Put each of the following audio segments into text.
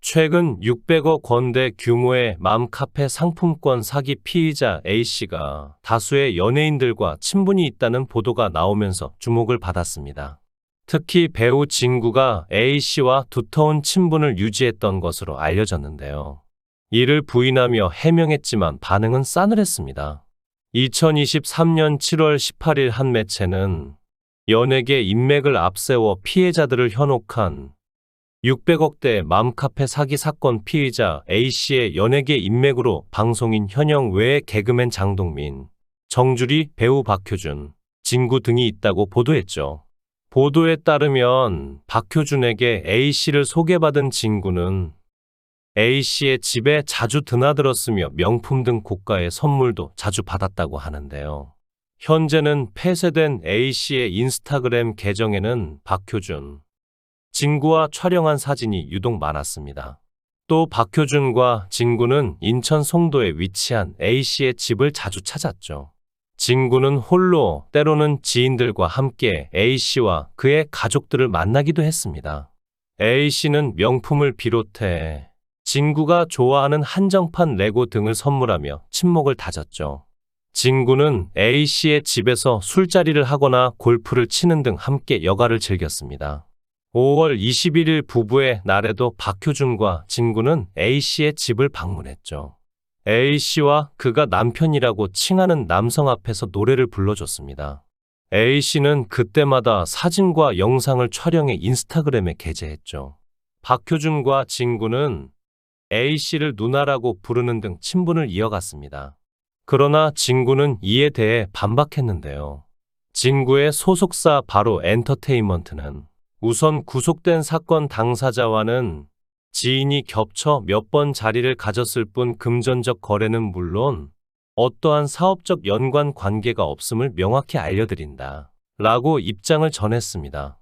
최근 600억 원대 규모의 맘카페 상품권 사기 피의자 A씨가 다수의 연예인들과 친분이 있다는 보도가 나오면서 주목을 받았습니다. 특히 배우 진구가 A씨와 두터운 친분을 유지했던 것으로 알려졌는데요. 이를 부인하며 해명했지만 반응은 싸늘했습니다. 2023년 7월 18일 한 매체는 연예계 인맥을 앞세워 피해자들을 현혹한 600억대 맘카페 사기 사건 피의자 A씨의 연예계 인맥으로 방송인 현영 외에 개그맨 장동민, 정주리, 배우 박효준, 진구 등이 있다고 보도했죠. 보도에 따르면 박효준에게 A씨를 소개받은 진구는 A씨의 집에 자주 드나들었으며 명품 등 고가의 선물도 자주 받았다고 하는데요. 현재는 폐쇄된 A씨의 인스타그램 계정에는 박효준, 진구와 촬영한 사진이 유독 많았습니다. 또 박효준과 진구는 인천 송도에 위치한 A씨의 집을 자주 찾았죠. 진구는 홀로 때로는 지인들과 함께 A씨와 그의 가족들을 만나기도 했습니다. A씨는 명품을 비롯해 진구가 좋아하는 한정판 레고 등을 선물하며 친목을 다졌죠. 진구는 A씨의 집에서 술자리를 하거나 골프를 치는 등 함께 여가를 즐겼습니다. 5월 21일 부부의 날에도 박효준과 진구는 A씨의 집을 방문했죠. A씨와 그가 남편이라고 칭하는 남성 앞에서 노래를 불러줬습니다. A씨는 그때마다 사진과 영상을 촬영해 인스타그램에 게재했죠. 박효준과 진구는 A씨를 누나라고 부르는 등 친분을 이어갔습니다. 그러나 진구는 이에 대해 반박했는데요. 진구의 소속사 바로 엔터테인먼트는 우선 구속된 사건 당사자와는 지인이 겹쳐 몇 번 자리를 가졌을 뿐 금전적 거래는 물론 어떠한 사업적 연관 관계가 없음을 명확히 알려드린다 라고 입장을 전했습니다.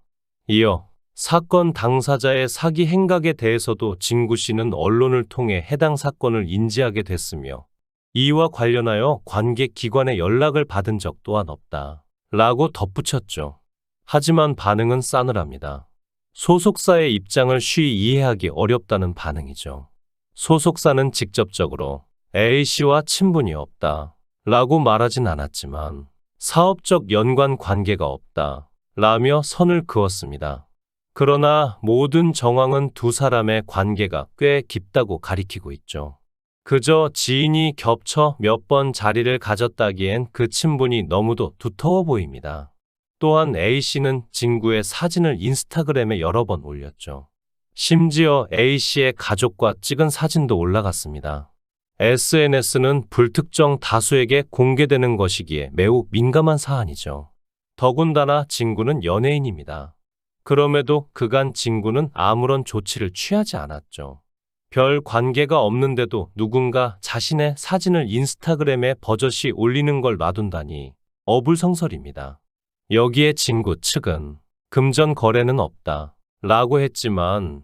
이어 사건 당사자의 사기 행각에 대해서도 진구 씨는 언론을 통해 해당 사건을 인지하게 됐으며 이와 관련하여 관계 기관에 연락을 받은 적 또한 없다 라고 덧붙였죠. 하지만 반응은 싸늘합니다. 소속사의 입장을 쉬이 이해하기 어렵다는 반응이죠. 소속사는 직접적으로 A씨와 친분이 없다 라고 말하진 않았지만 사업적 연관 관계가 없다 라며 선을 그었습니다. 그러나 모든 정황은 두 사람의 관계가 꽤 깊다고 가리키고 있죠. 그저 지인이 겹쳐 몇 번 자리를 가졌다기엔 그 친분이 너무도 두터워 보입니다. 또한 A씨는 진구의 사진을 인스타그램에 여러 번 올렸죠. 심지어 A씨의 가족과 찍은 사진도 올라갔습니다. SNS는 불특정 다수에게 공개되는 것이기에 매우 민감한 사안이죠. 더군다나 진구는 연예인입니다. 그럼에도 그간 진구는 아무런 조치를 취하지 않았죠. 별 관계가 없는데도 누군가 자신의 사진을 인스타그램에 버젓이 올리는 걸 놔둔다니 어불성설입니다. 여기에 진구 측은 금전 거래는 없다 라고 했지만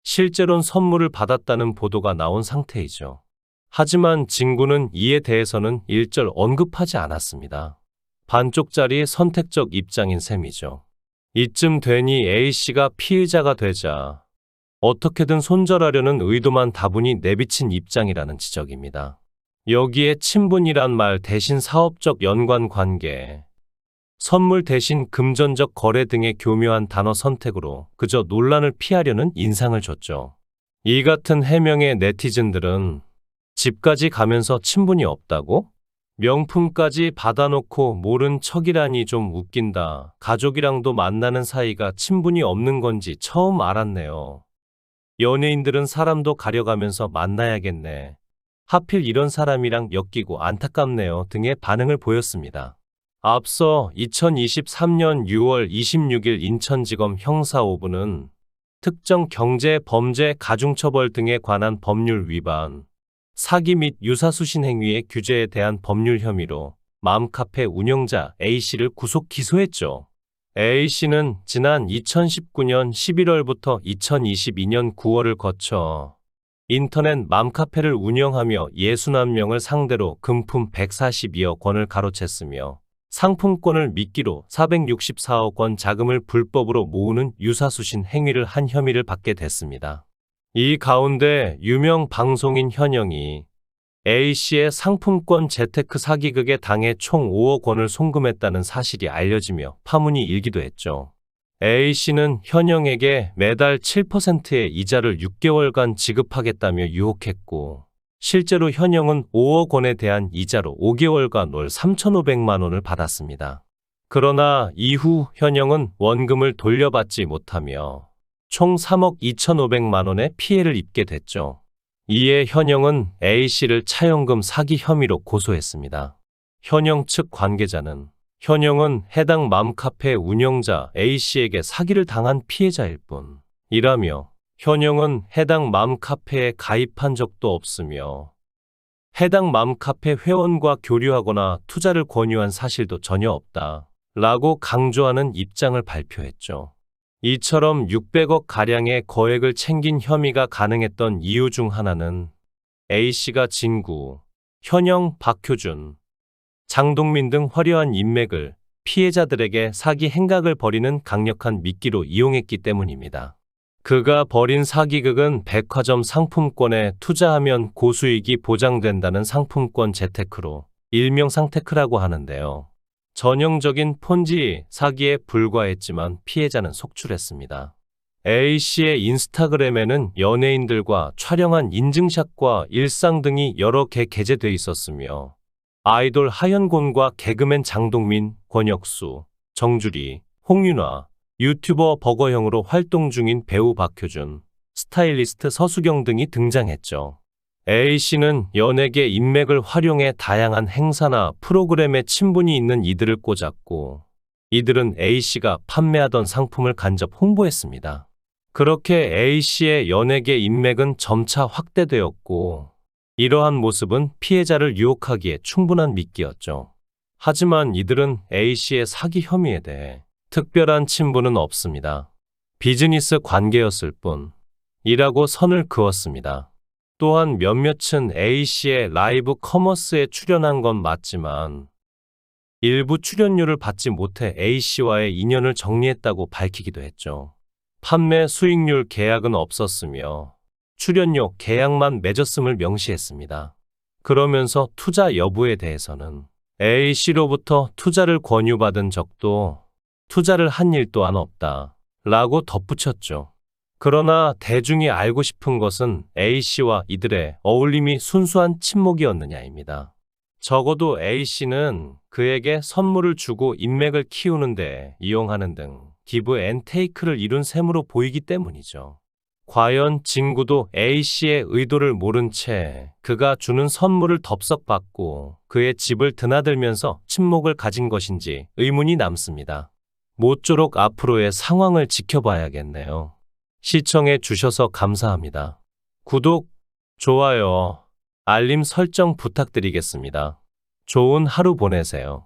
실제로는 선물을 받았다는 보도가 나온 상태이죠. 하지만 진구는 이에 대해서는 일절 언급하지 않았습니다. 반쪽짜리 선택적 입장인 셈이죠. 이쯤 되니 A씨가 피의자가 되자 어떻게든 손절하려는 의도만 다분히 내비친 입장이라는 지적입니다. 여기에 친분이란 말 대신 사업적 연관 관계, 선물 대신 금전적 거래 등의 교묘한 단어 선택으로 그저 논란을 피하려는 인상을 줬죠. 이 같은 해명에 네티즌들은 집까지 가면서 친분이 없다고? 명품까지 받아놓고 모른 척이라니 좀 웃긴다. 가족이랑도 만나는 사이가 친분이 없는 건지 처음 알았네요. 연예인들은 사람도 가려가면서 만나야겠네. 하필 이런 사람이랑 엮이고 안타깝네요 등의 반응을 보였습니다. 앞서 2023년 6월 26일 인천지검 형사 5부는 특정 경제, 범죄, 가중처벌 등에 관한 법률 위반, 사기 및 유사수신 행위의 규제에 대한 법률 혐의로 맘카페 운영자 A씨를 구속 기소했죠. A씨는 지난 2019년 11월부터 2022년 9월을 거쳐 인터넷 맘카페를 운영하며 61명을 상대로 금품 142억 원을 가로챘으며 상품권을 미끼로 464억 원 자금을 불법으로 모으는 유사수신 행위를 한 혐의를 받게 됐습니다. 이 가운데 유명 방송인 현영이 A씨의 상품권 재테크 사기극에 당해 총 5억 원을 송금했다는 사실이 알려지며 파문이 일기도 했죠. A씨는 현영에게 매달 7%의 이자를 6개월간 지급하겠다며 유혹했고, 실제로 현영은 5억 원에 대한 이자로 5개월간 월 3,500만 원을 받았습니다. 그러나 이후 현영은 원금을 돌려받지 못하며 총 3억 2,500만 원의 피해를 입게 됐죠. 이에 현영은 A씨를 차용금 사기 혐의로 고소했습니다. 현영 측 관계자는 현영은 해당 맘카페 운영자 A씨에게 사기를 당한 피해자일 뿐이라며 현영은 해당 맘카페에 가입한 적도 없으며 해당 맘카페 회원과 교류하거나 투자를 권유한 사실도 전혀 없다 라고 강조하는 입장을 발표했죠. 이처럼 600억 가량의 거액을 챙긴 혐의가 가능했던 이유 중 하나는 A씨가 진구, 현영, 박효준, 장동민 등 화려한 인맥을 피해자들에게 사기 행각을 벌이는 강력한 미끼로 이용했기 때문입니다. 그가 벌인 사기극은 백화점 상품권에 투자하면 고수익이 보장된다는 상품권 재테크로 일명 상테크라고 하는데요. 전형적인 폰지 사기에 불과했지만 피해자는 속출했습니다. A씨의 인스타그램에는 연예인들과 촬영한 인증샷과 일상 등이 여러 개 게재돼 있었으며 아이돌 하현곤과 개그맨 장동민, 권혁수, 정주리, 홍윤아, 유튜버 버거형으로 활동 중인 배우 박효준, 스타일리스트 서수경 등이 등장했죠. A씨는 연예계 인맥을 활용해 다양한 행사나 프로그램에 친분이 있는 이들을 꽂았고, 이들은 A씨가 판매하던 상품을 간접 홍보했습니다. 그렇게 A씨의 연예계 인맥은 점차 확대되었고, 이러한 모습은 피해자를 유혹하기에 충분한 미끼였죠. 하지만 이들은 A씨의 사기 혐의에 대해 특별한 친분은 없습니다. 비즈니스 관계였을 뿐이라고 선을 그었습니다. 또한 몇몇은 A씨의 라이브 커머스에 출연한 건 맞지만 일부 출연료를 받지 못해 A씨와의 인연을 정리했다고 밝히기도 했죠. 판매 수익률 계약은 없었으며 출연료 계약만 맺었음을 명시했습니다. 그러면서 투자 여부에 대해서는 A씨로부터 투자를 권유받은 적도 투자를 한 일 또한 없다 라고 덧붙였죠. 그러나 대중이 알고 싶은 것은 A씨와 이들의 어울림이 순수한 친목이었느냐입니다. 적어도 A씨는 그에게 선물을 주고 인맥을 키우는데 이용하는 등 기브 앤 테이크를 이룬 셈으로 보이기 때문이죠. 과연 진구도 A씨의 의도를 모른 채 그가 주는 선물을 덥석 받고 그의 집을 드나들면서 친목을 가진 것인지 의문이 남습니다. 모쪼록 앞으로의 상황을 지켜봐야겠네요. 시청해 주셔서 감사합니다. 구독, 좋아요, 알림 설정 부탁드리겠습니다. 좋은 하루 보내세요.